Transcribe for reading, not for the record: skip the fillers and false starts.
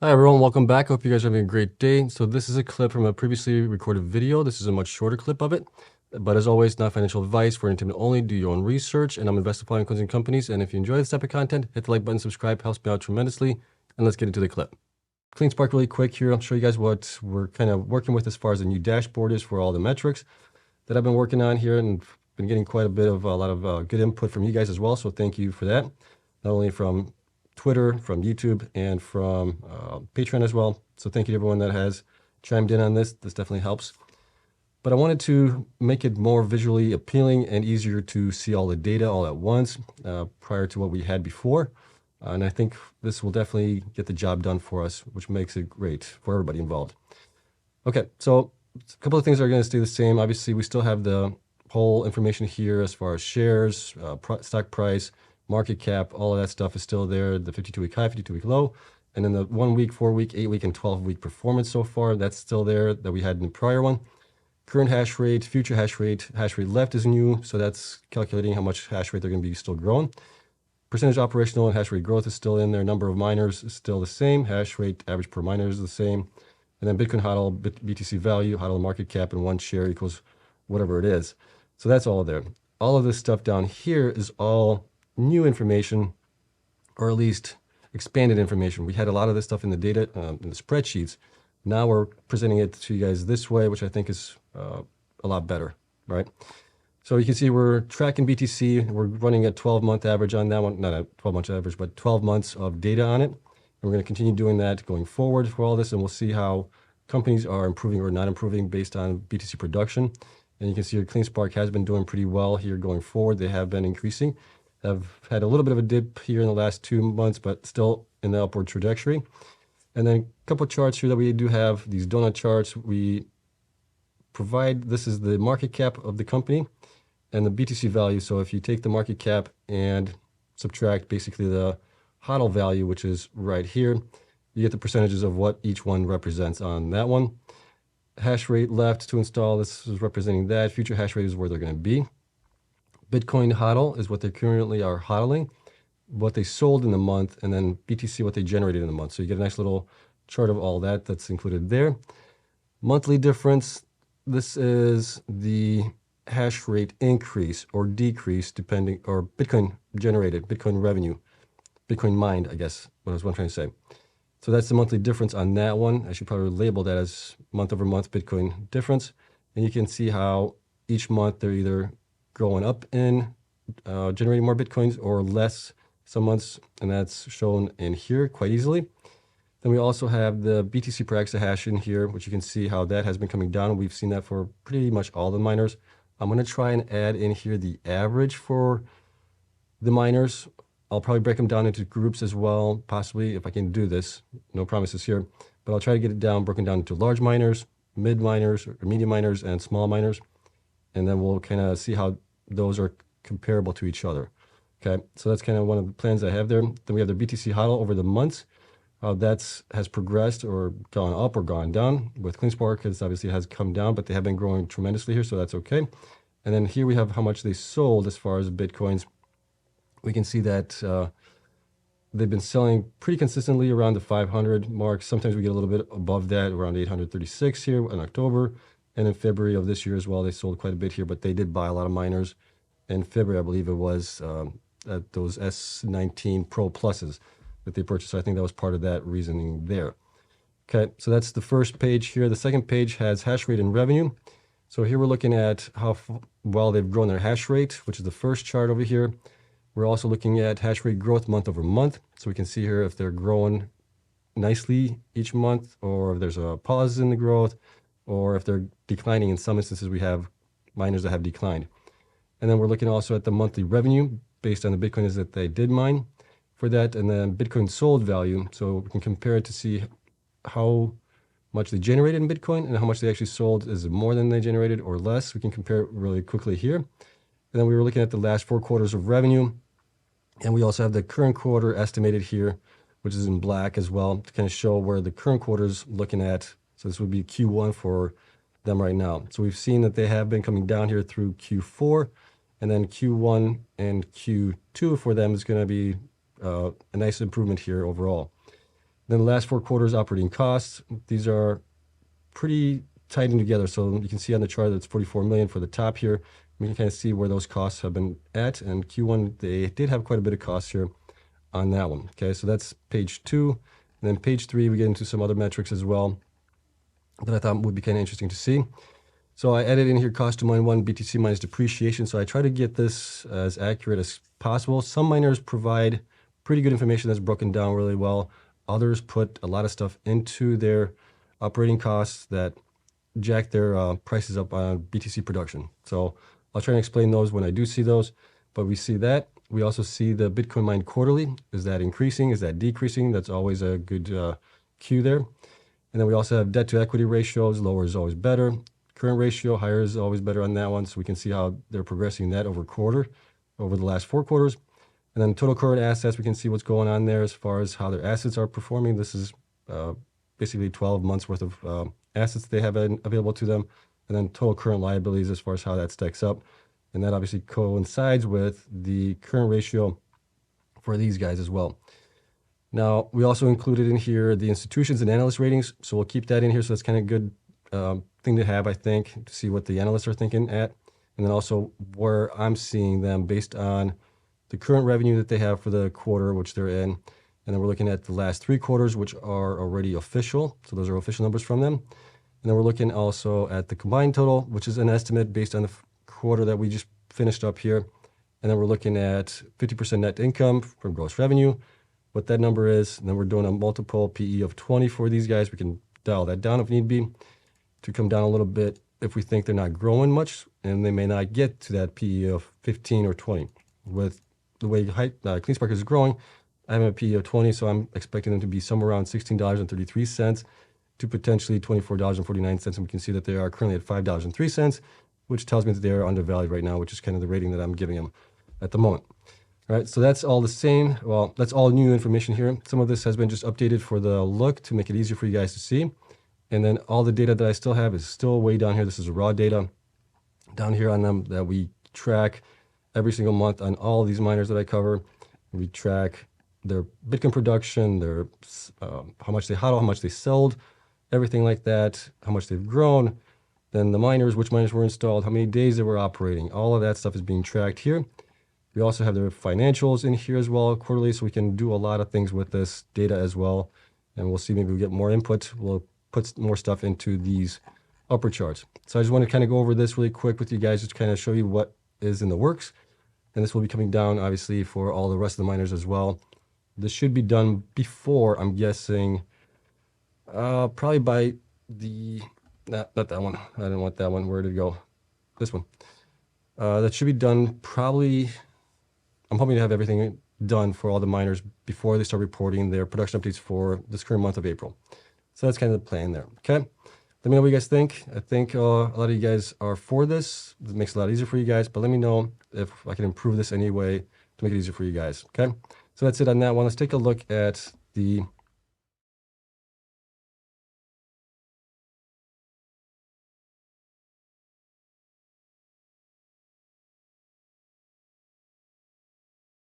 Hi everyone, welcome back. Hope you guys are having a great day. So this is a clip from a previously recorded video. This is a much shorter clip of it. But as always, not financial advice, for entertainment only. Do your own research. And I'm invested in closing companies. And if you enjoy this type of content, hit the like button, subscribe, helps me out tremendously. And let's get into the clip. Cleanspark really quick here. I'll show you guys what we're kind of working with as far as the new dashboard is for all the metrics that I've been working on here, and been getting quite a lot of good input from you guys as well. So thank you for that. Not only from Twitter, from YouTube, and from Patreon as well. So thank you to everyone that has chimed in on this. This definitely helps. But I wanted to make it more visually appealing and easier to see all the data all at once prior to what we had before. And I think this will definitely get the job done for us, which makes it great for everybody involved. Okay, so a couple of things are going to stay the same. Obviously, we still have the whole information here as far as shares, stock price, market cap, all of that stuff is still there. The 52-week high, 52-week low, and then the 1 week, 4 week, 8 week, and 12-week performance so far, that's still there that we had in the prior one. Current hash rate, future hash rate left is new, so that's calculating how much hash rate they're going to be still growing. Percentage operational and hash rate growth is still in there. Number of miners is still the same. Hash rate average per miner is the same. And then Bitcoin HODL, BTC value, HODL market cap, and 1 share equals whatever it is. So that's all there. All of this stuff down here is all new information, or at least expanded information. We had a lot of this stuff in the data, in the spreadsheets. Now we're presenting it to you guys this way, which I think is a lot better, right? So you can see we're tracking BTC. We're running a 12-month average on that one. Not a 12-month average, but 12 months of data on it. And we're going to continue doing that going forward for all this, and we'll see how companies are improving or not improving based on BTC production. And you can see here Cleanspark has been doing pretty well here going forward. They have been increasing. Have had a little bit of a dip here in the last 2 months, but still in the upward trajectory. And then a couple of charts here that we do have, these donut charts. We provide, this is the market cap of the company and the BTC value. So if you take the market cap and subtract basically the HODL value, which is right here, you get the percentages of what each one represents on that one. Hash rate left to install, this is representing that. Future hash rate is where they're going to be. Bitcoin HODL is what they currently are HODLing, what they sold in the month, and then BTC, what they generated in the month. So you get a nice little chart of all that that's included there. Monthly difference, this is the hash rate increase or decrease depending, or Bitcoin generated, Bitcoin revenue, Bitcoin mined, I guess, what I'm trying to say. So that's the monthly difference on that one. I should probably label that as month over month Bitcoin difference. And you can see how each month they're either going up in generating more Bitcoins or less some months, and that's shown in here quite easily. Then we also have the BTC per exahash in here, which you can see how that has been coming down. We've seen that for pretty much all the miners. I'm going to try and add in here the average for the miners. I'll probably break them down into groups as well, possibly, if I can do this. No promises here, but I'll try to get it broken down into large miners, mid miners, or medium miners, and small miners. And then we'll kind of see how those are comparable to each other. Okay, so that's kind of one of the plans I have there. Then we have the BTC HODL over the months. How that has progressed or gone up or gone down. With Cleanspark, it obviously has come down, but they have been growing tremendously here, so that's okay. And then here we have how much they sold as far as Bitcoins. We can see that they've been selling pretty consistently around the 500 mark. Sometimes we get a little bit above that, around 836 here in October. And in February of this year as well, they sold quite a bit here, but they did buy a lot of miners. In February, I believe it was at those S19 Pro Pluses that they purchased. So I think that was part of that reasoning there. Okay, so that's the first page here. The second page has hash rate and revenue. So here we're looking at how well they've grown their hash rate, which is the first chart over here. We're also looking at hash rate growth month over month. So we can see here if they're growing nicely each month, or if there's a pause in the growth, or if they're declining. In some instances, we have miners that have declined. And then we're looking also at the monthly revenue based on the Bitcoins that they did mine for that, and then Bitcoin sold value. So we can compare it to see how much they generated in Bitcoin and how much they actually sold. Is it more than they generated or less? We can compare it really quickly here. And then we were looking at the last 4 quarters of revenue. And we also have the current quarter estimated here, which is in black as well, to kind of show where the current quarter is looking at. So this would be Q1 for them right now. So we've seen that they have been coming down here through Q4, and then Q1 and Q2 for them is going to be a nice improvement here overall. Then the last 4 quarters operating costs. These are pretty tied in together. So you can see on the chart that's 44 million for the top here. We can kind of see where those costs have been at. And Q1, they did have quite a bit of costs here on that one. Okay, so that's page 2. And then page 3, we get into some other metrics as well that I thought would be kind of interesting to see. So I added in here cost to mine 1 BTC minus depreciation. So I try to get this as accurate as possible. Some miners provide pretty good information that's broken down really well. Others put a lot of stuff into their operating costs that jack their prices up on BTC production. So I'll try and explain those when I do see those. But we see that. We also see the Bitcoin mined quarterly. Is that increasing? Is that decreasing? That's always a good cue there. And then we also have debt to equity ratios. Lower is always better. Current ratio, higher is always better on that one. So we can see how they're progressing that over the last 4 quarters. And then total current assets, we can see what's going on there as far as how their assets are performing. This is basically 12 months worth of assets they have available to them. And then total current liabilities as far as how that stacks up. And that obviously coincides with the current ratio for these guys as well. Now, we also included in here the institutions and analyst ratings. So we'll keep that in here. So that's kind of a good thing to have, I think, to see what the analysts are thinking at. And then also where I'm seeing them based on the current revenue that they have for the quarter, which they're in. And then we're looking at the last 3 quarters, which are already official. So those are official numbers from them. And then we're looking also at the combined total, which is an estimate based on the quarter that we just finished up here. And then we're looking at 50% net income from gross revenue, what that number is. And then we're doing a multiple PE of 20 for these guys. We can dial that down if need be to come down a little bit if we think they're not growing much, and they may not get to that PE of 15 or 20. With the way Cleanspark is growing, I have a PE of 20, so I'm expecting them to be somewhere around $16.33 to potentially $24.49. And we can see that they are currently at $5.03, which tells me that they are undervalued right now, which is kind of the rating that I'm giving them at the moment. All right, so that's all the same. Well, that's all new information here. Some of this has been just updated for the look to make it easier for you guys to see. And then all the data that I still have is still way down here. This is raw data down here on them that we track every single month on all of these miners that I cover. We track their Bitcoin production, their how much they hodl, how much they sold, everything like that, how much they've grown. Then the miners, which miners were installed, how many days they were operating. All of that stuff is being tracked here. We also have their financials in here as well quarterly, so we can do a lot of things with this data as well. And we'll see, maybe we get more input. We'll put more stuff into these upper charts. So I just want to kind of go over this really quick with you guys, just to kind of show you what is in the works. And this will be coming down, obviously, for all the rest of the miners as well. This should be done before, I'm guessing, probably by the, not that one. I didn't want that one. Where did it go? This one. That should be done probably, I'm hoping to have everything done for all the miners before they start reporting their production updates for this current month of April. So that's kind of the plan there, okay? Let me know what you guys think. I think a lot of you guys are for this. It makes it a lot easier for you guys, but let me know if I can improve this anyway to make it easier for you guys, okay? So that's it on that one. Let's take a look at the